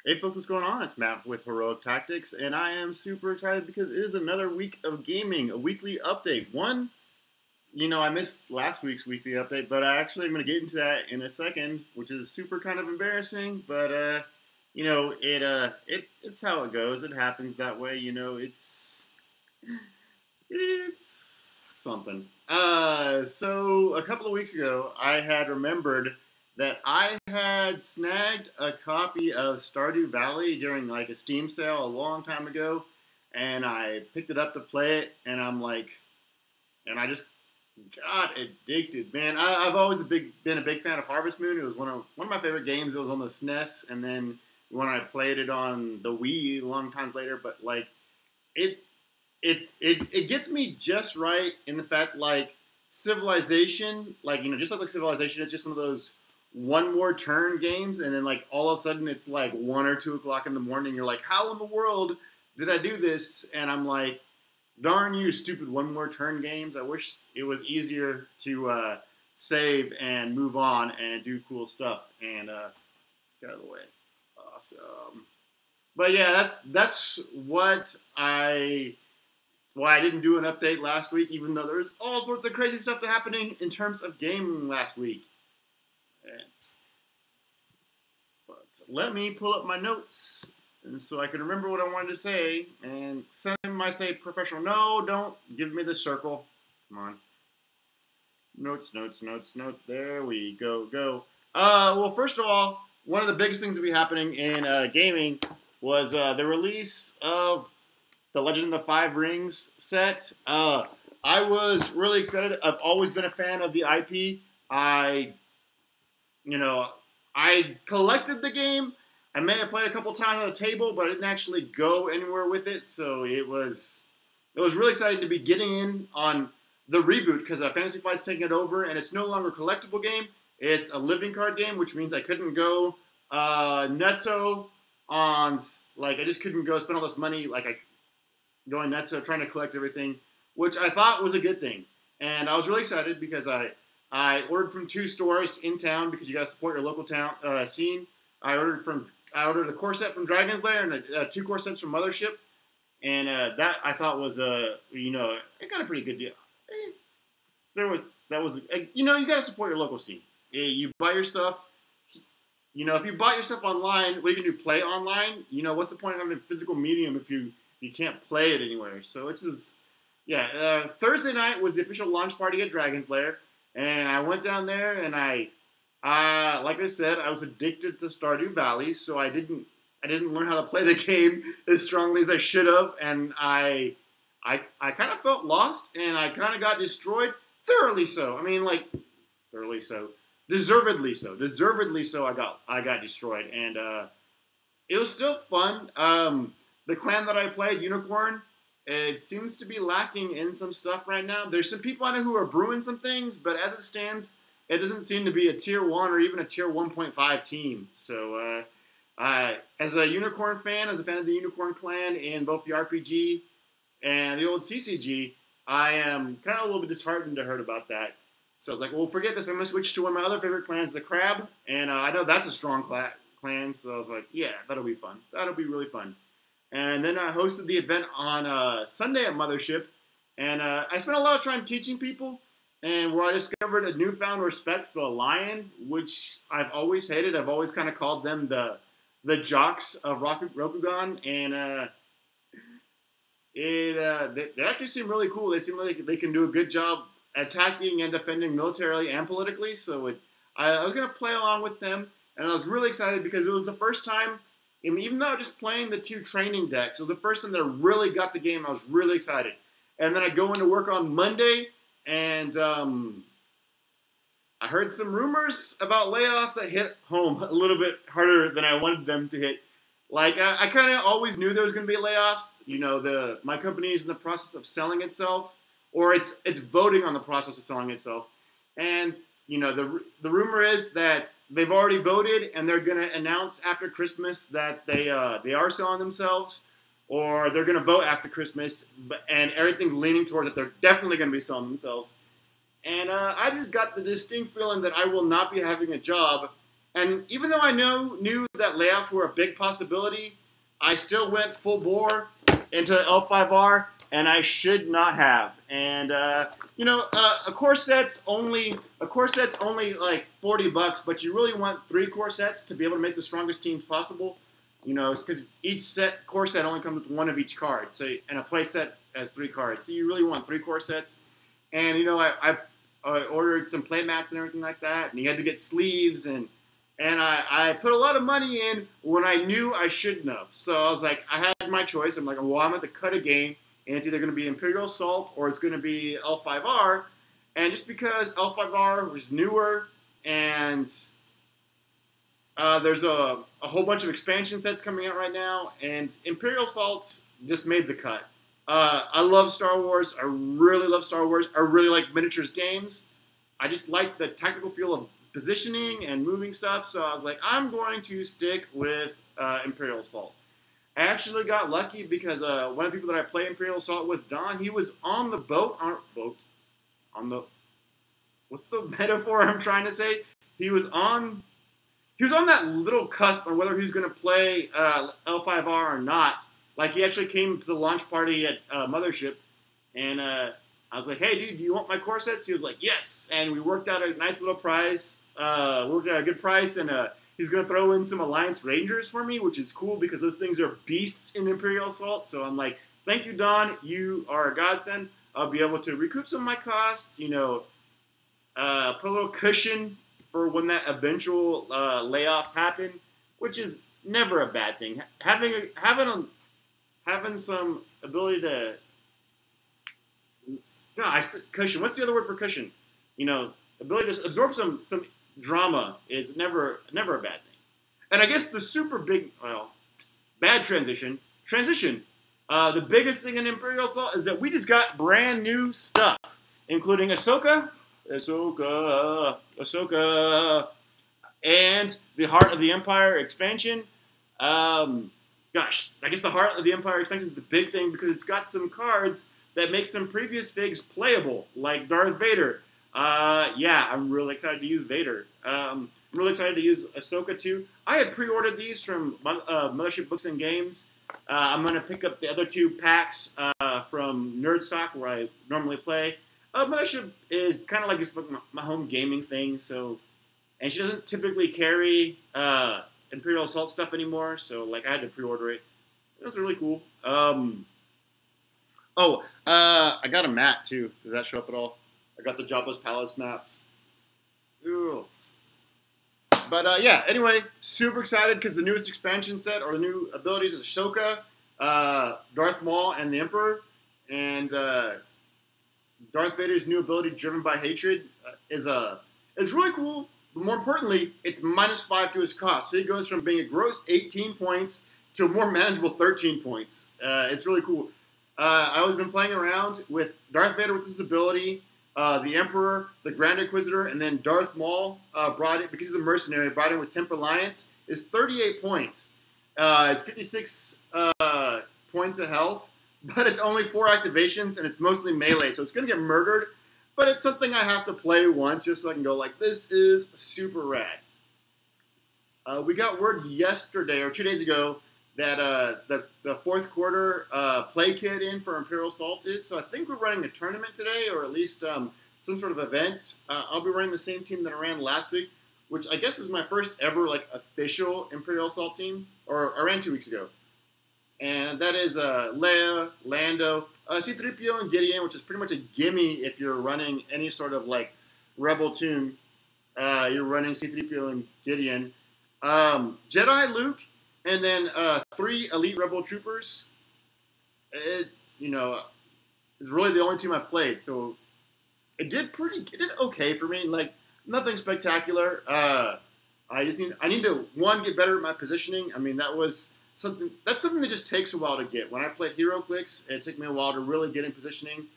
Hey folks, what's going on? It's Matt with Heroic Tactics, and I am super excited because it is another week of gaming, a weekly update. I missed last week's weekly update, but I actually am going to get into that in a second, which is super kind of embarrassing, but, it's how it goes. It happens that way, it's something. So a couple of weeks ago, I had remembered that I had snagged a copy of Stardew Valley during like a Steam sale a long time ago, and I picked it up to play it, and I just got addicted, man. I've always been a big fan of Harvest Moon. It was one of my favorite games. It was on the SNES, and then when I played it on the Wii a long time later, but like it it gets me just right in the fact like Civilization, like just like Civilization, it's just one of those one more turn games, and then like all of a sudden it's like 1 or 2 o'clock in the morning. You're like, how in the world did I do this? And I'm like, darn you, stupid one more turn games. I wish it was easier to save and move on and do cool stuff. And get out of the way. Awesome. But yeah, that's why I didn't do an update last week, even though there's all sorts of crazy stuff happening in terms of gaming last week. But let me pull up my notes, and so I can remember what I wanted to say. And some might say professional. No, don't give me the circle. Come on. Notes. There we go. Well, first of all, one of the biggest things that be happening in gaming was the release of the Legend of the Five Rings set. I was really excited. I've always been a fan of the IP. I collected the game. I may have played a couple times on a table, but I didn't actually go anywhere with it. So it was really exciting to be getting in on the reboot because Fantasy Flight's taking it over, and it's no longer a collectible game. It's a living card game, which means I couldn't go nutso on, like, I just couldn't go spend all this money, going nutso trying to collect everything, which I thought was a good thing. And I was really excited because I ordered from 2 stores in town because you got to support your local town scene. I ordered a core set from Dragon's Lair and 2 core sets from Mothership, and that I thought was it got a pretty good deal. You got to support your local scene. You buy your stuff. If you bought your stuff online, what you can do, play online. What's the point of having a physical medium if you can't play it anywhere? So it's just, yeah. Thursday night was the official launch party at Dragon's Lair. And I went down there, and like I said, I was addicted to Stardew Valley, so I didn't learn how to play the game as strongly as I should have, and I kind of felt lost, and I kind of got destroyed, thoroughly so. I mean, like, thoroughly so, deservedly so. I got destroyed, and it was still fun. The clan that I played, Unicorn, it seems to be lacking in some stuff right now. There's some people I know who are brewing some things, but as it stands, it doesn't seem to be a Tier 1 or even a Tier 1.5 team. So, as a Unicorn fan, as a fan of the Unicorn clan in both the RPG and the old CCG, I am kind of a little bit disheartened to hear about that. So I was like, well, forget this. I'm going to switch to one of my other favorite clans, the Crab. And I know that's a strong clan, so I was like, yeah, that'll be fun. That'll be really fun. And then I hosted the event on Sunday at Mothership, and I spent a lot of time teaching people, and where I discovered a newfound respect for the lion, which I've always hated. I've always kind of called them the jocks of Rokugan, and they actually seem really cool. They seem like they can do a good job attacking and defending militarily and politically, so I was going to play along with them, and I was really excited because it was the first time. Even though just playing the 2 training decks, it was the first time that I really got the game. I was really excited. And then I go into work on Monday, and I heard some rumors about layoffs that hit home a little bit harder than I wanted them to hit. Like, I kind of always knew there was going to be layoffs. My company is in the process of selling itself, or it's voting on the process of selling itself. And the rumor is that they've already voted and they're going to announce after Christmas that they are selling themselves, or they're going to vote after Christmas, and everything's leaning towards that they're definitely going to be selling themselves. And I just got the distinct feeling that I will not be having a job And even though I knew that layoffs were a big possibility, I still went full bore into L5R, and I should not have. And a core set's only like $40, but you really want 3 core sets to be able to make the strongest teams possible. It's because each core set only comes with 1 of each card. So and a play set has 3 cards. So you really want 3 core sets. And I ordered some play mats and everything like that, and you had to get sleeves and I put a lot of money in when I knew I shouldn't have. So I was like, I had my choice. I'm like, well, I'm going to cut a game, and it's either going to be Imperial Assault or it's going to be L5R. And just because L5R was newer and there's a whole bunch of expansion sets coming out right now, and Imperial Assault just made the cut. I love Star Wars. I really love Star Wars. I really like miniatures games. I just like the tactical feel of positioning and moving stuff, so I was like, I'm going to stick with Imperial Assault. I actually got lucky because one of the people that I play Imperial Assault with, Don, he was on the what's the metaphor I'm trying to say? He was on that little cusp on whether he was going to play L5R or not. Like, he actually came to the launch party at Mothership, and I was like, hey, dude, do you want my core sets? He was like, yes. And we worked out a nice little price. Worked out a good price. And he's going to throw in some Alliance Rangers for me, which is cool because those things are beasts in Imperial Assault. So I'm like, thank you, Don. You are a godsend. I'll be able to recoup some of my costs, put a little cushion for when that eventual layoffs happen, which is never a bad thing. Having some ability to... No, I said cushion. What's the other word for cushion? Ability to absorb some drama is never a bad thing. And I guess the super big, bad transition. The biggest thing in Imperial Assault is that we just got brand new stuff, including Ahsoka, and the Heart of the Empire expansion. I guess the Heart of the Empire expansion is the big thing because it's got some cards that makes some previous figs playable, like Darth Vader. I'm really excited to use Vader. I'm really excited to use Ahsoka too. I had pre-ordered these from Mothership Books and Games. I'm going to pick up the other 2 packs from Nerdstock, where I normally play. Mothership is kind of like just my home gaming thing, and she doesn't typically carry Imperial Assault stuff anymore, so I had to pre-order it. It was really cool. I got a mat, too. Does that show up at all? I got the Jabba's Palace map. Ew. But, anyway, super excited because the newest expansion set, or the new abilities, is Ahsoka, Darth Maul, and the Emperor. And Darth Vader's new ability, Driven by Hatred, is really cool. But more importantly, it's -5 to his cost. So he goes from being a gross 18 points to a more manageable 13 points. It's really cool. I've always been playing around with Darth Vader with this ability, the Emperor, the Grand Inquisitor, and then Darth Maul brought it, because he's a mercenary, brought in with Temp Alliance, is 38 points. It's 56 points of health, but it's only 4 activations, and it's mostly melee, so it's going to get murdered, but it's something I have to play once just so I can go like, this is super rad. We got word yesterday, or 2 days ago, that the 4th quarter play kit in for Imperial Assault is. So I think we're running a tournament today, or at least some sort of event. I'll be running the same team that I ran last week, which I guess is my first ever official Imperial Assault team, or I ran 2 weeks ago. And that is Leia, Lando, C-3PO, and Gideon, which is pretty much a gimme if you're running any sort of Rebel tune. You're running C-3PO and Gideon. Jedi, Luke, and then 3 elite Rebel troopers. It's really the only team I've played, so it did okay for me. Nothing spectacular. I need to get better at my positioning. I mean, that's something that just takes a while to get. When I played HeroClix, it took me a while to really get in positioning,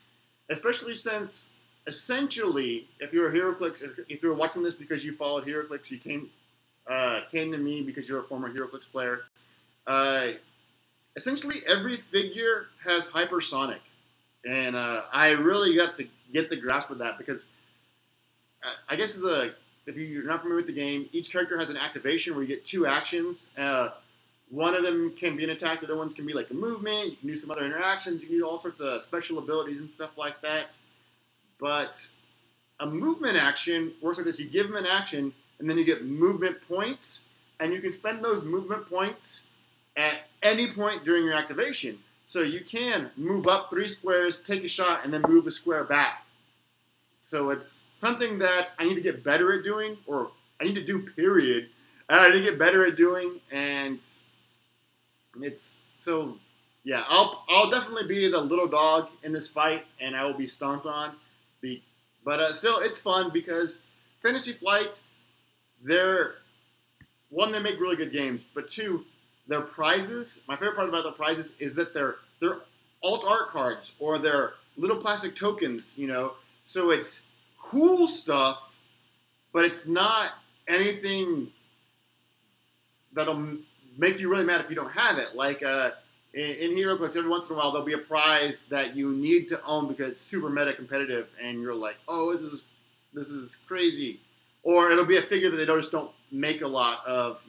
especially since essentially, if you're a HeroClix, if you're watching this because you followed HeroClix, you came to me because you're a former HeroClix player. Essentially, every figure has hypersonic, and I really got to get the grasp of that because I guess as a if you're not familiar with the game, each character has an activation where you get 2 actions. One of them can be an attack, the other ones can be like a movement. You can do some other interactions. You can do all sorts of special abilities and stuff like that. But a movement action works like this. You give them an action, and then you get movement points, and you can spend those movement points at any point during your activation. So you can move up 3 squares, take a shot, and then move a square back. So it's something that I need to get better at doing, or I need to do, period. I need to get better at doing, and it's so, yeah, I'll definitely be the little dog in this fight, and I will be stomped on. But still, it's fun because Fantasy Flight, one, they make really good games, but 2, their prizes. My favorite part about their prizes is that they're alt art cards or they're little plastic tokens. So it's cool stuff, but it's not anything that'll make you really mad if you don't have it. Like in HeroClix, every once in a while there'll be a prize that you need to own because it's super meta competitive, and you're like, oh, this is crazy. Or it'll be a figure that they just don't make a lot of,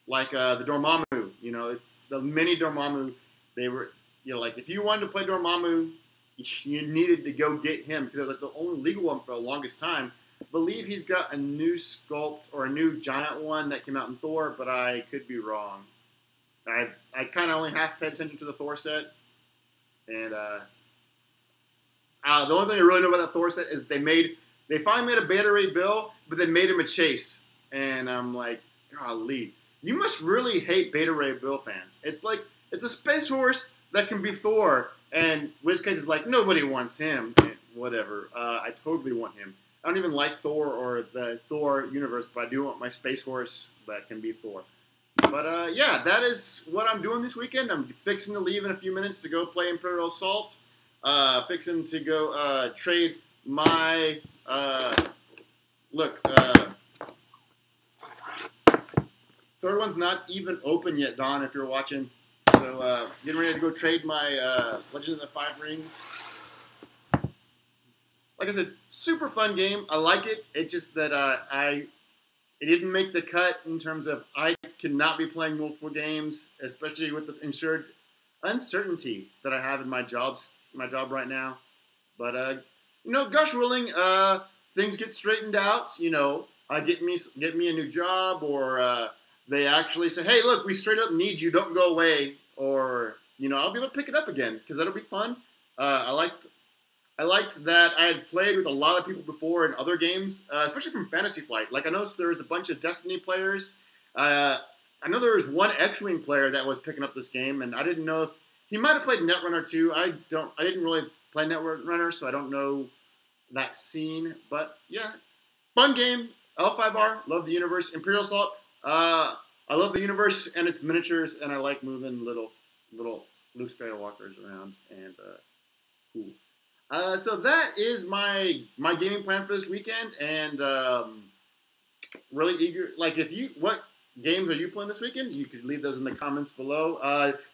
like the Dormammu. It's the mini Dormammu. They were, like if you wanted to play Dormammu, you needed to go get him because it was like the only legal one for the longest time. I believe he's got a new sculpt or a new giant one that came out in Thor, but I could be wrong. I kind of only half paid attention to the Thor set, and the only thing I really know about that Thor set is they finally made a Beta Ray Bill, but they made him a Chase, and I'm like, golly, you must really hate Beta Ray Bill fans. It's like it's a space horse that can be Thor, and WizKids is like, nobody wants him. Whatever, I totally want him. I don't even like Thor or the Thor universe, but I do want my space horse that can be Thor. But yeah, that is what I'm doing this weekend. I'm fixing to leave in a few minutes to go play Imperial Assault. Fixing to go trade my third one's not even open yet, Don, if you're watching. So getting ready to go trade my Legend of the Five Rings. Like I said, super fun game. I like it. It's just that it didn't make the cut in terms of I cannot be playing multiple games, especially with this insured uncertainty that I have in my job right now. But gosh willing, things get straightened out. Get me a new job, or they actually say, hey, look, we straight up need you. Don't go away, or I'll be able to pick it up again because that'll be fun. I liked that I had played with a lot of people before in other games, especially from Fantasy Flight. Like, I noticed there was a bunch of Destiny players. I know there was one X-Wing player that was picking up this game, and I didn't know if he might have played Netrunner too. I didn't really play Netrunner, so I don't know that scene. But yeah, fun game. L5R, love the universe. Imperial Assault, I love the universe and its miniatures, and I like moving little Luke Skywalkers around, and cool. So that is my gaming plan for this weekend, and really eager. Like, what games are you playing this weekend? You could leave those in the comments below.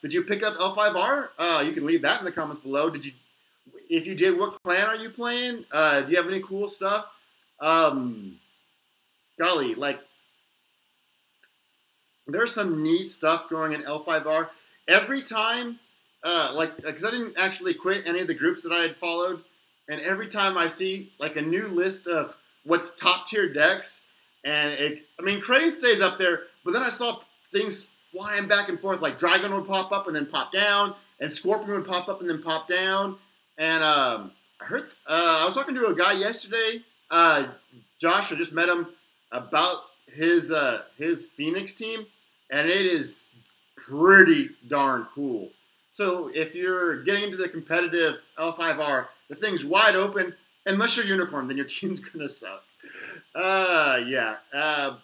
Did you pick up L5R? You can leave that in the comments below. If you did, what clan are you playing? Do you have any cool stuff? Golly, like, there's some neat stuff going in L5R. Every time. Because I didn't actually quit any of the groups that I had followed, and every time I see, like, a new list of what's top-tier decks, and Crane stays up there, but then I saw things flying back and forth, like Dragon would pop up and then pop down, and Scorpion would pop up and then pop down, and I was talking to a guy yesterday, Josh, I just met him, about his Phoenix team, and it is pretty darn cool. So if you're getting into the competitive L5R, the thing's wide open. Unless you're Unicorn, then your team's gonna suck. Yeah. But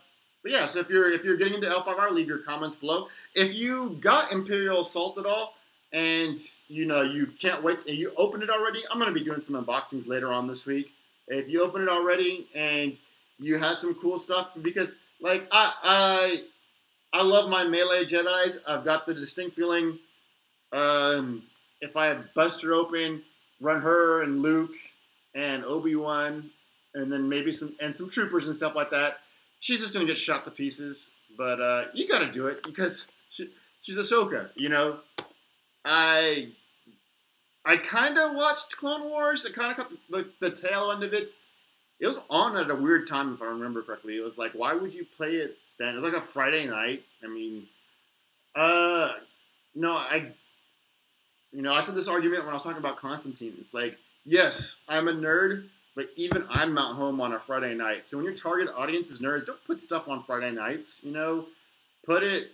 yeah, so if you're getting into L5R, leave your comments below. If you got Imperial Assault at all, and you can't wait, and you opened it already, I'm gonna be doing some unboxings later on this week. If you open it already and you have some cool stuff, because like I love my melee Jedis. I've got the distinct feeling. If I bust her open, run her and Luke and Obi-Wan and then maybe some troopers and stuff like that. She's just gonna get shot to pieces. But you gotta do it because she's Ahsoka. I kind of watched Clone Wars. I kind of caught the tail end of it. It was on at a weird time, if I remember correctly. It was like, why would you play it then? It was like a Friday night. I mean, no, I said this argument when I was talking about Constantine. It's like, yes, I'm a nerd, but even I'm not home on a Friday night. So when your target audience is nerds, don't put stuff on Friday nights. Put it.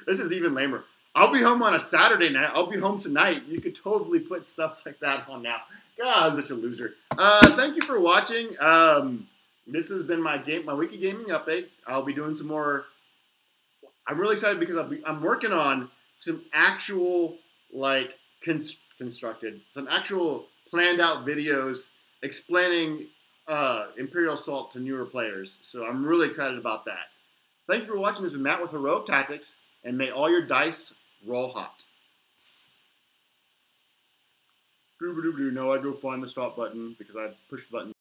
This is even lamer. I'll be home on a Saturday night. I'll be home tonight. You could totally put stuff like that on now. God, I'm such a loser. Thank you for watching. This has been my weekly gaming update. I'll be doing some more. I'm really excited because I'm working on some actual some actual planned out videos explaining Imperial Assault to newer players. So I'm really excited about that. Thank you for watching. This has been Matt with Heroic Tactics, and may all your dice roll hot. No, I go find the stop button because I pushed the button.